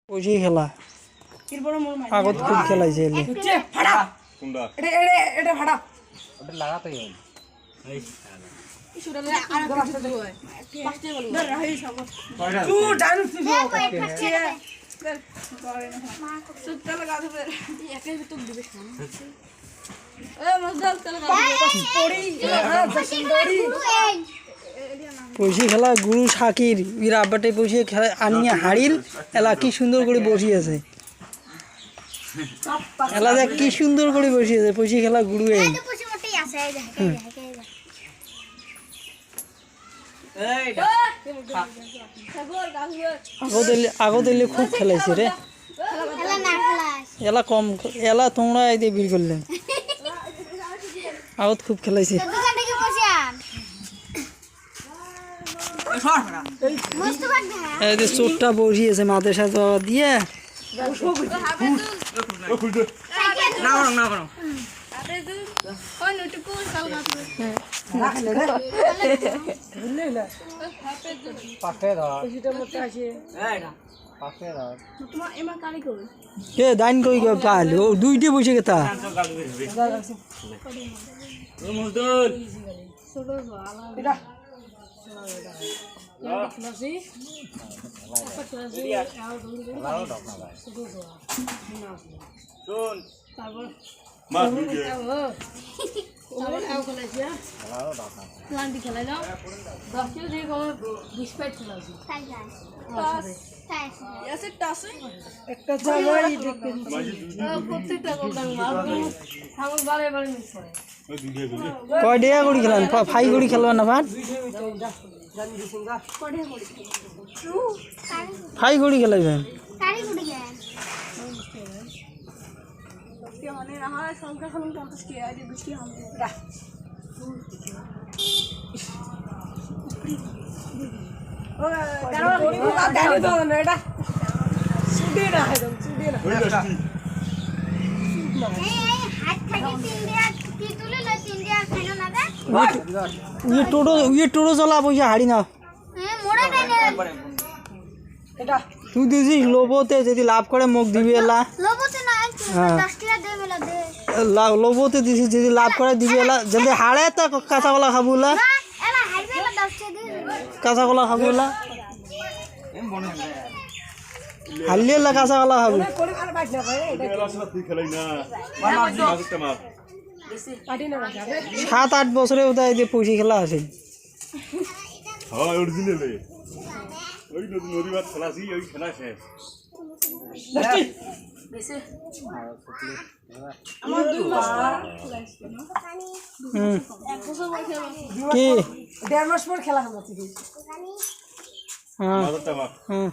পয়সা খেলা আগত খুব খেলাইছে এলে এটা ভাড়া ওটা লাগাতেই হবে পয়সা খেলা গুরু শাকির এর আব্বাটাই পয়সা খেলা আনিয়ে হাড়িল এলা কি সুন্দর করে বসে আছে এলা দেখ কি সুন্দর করে বসে আছে পয়সা খেলা গুরু এই আগত এলে খুব খেলাইছে রে এলা কম এলা তোমরা এই দিয়ে ভিড় করলেন আগত খুব খেলাইছে এই যে চোরটা বসিয়েছে মাথার সাথে বাবা দিয়ে কে দাইন কই পাল ও দুইটি বসে গেতা কয় ডেয়া করি খেলান ফাই করি খেলবেন না ভাত ফাই করি খেলাইবেন টোটো চলা পয়সা হাড়ি না তুই দিছিস লোভতে যদি লাভ করে মুখ দিবি এলা লোভতে দিছিস যদি লাভ করে দিবি এলা যদি হাড়ে তা কাঁচা কলা খাবো এলা কাঁচা কলা খাবো এলা হারলে এলা কাঁচা কলা খাবো 7-8 বছরে ওটাই যে পয়সা খেলা আছে ওই নদী ভাত খেলাছি ওই খেলা শেষ কি 1.5 মাস পর খেলা হচ্ছে মাথাটা মার হ্যাঁ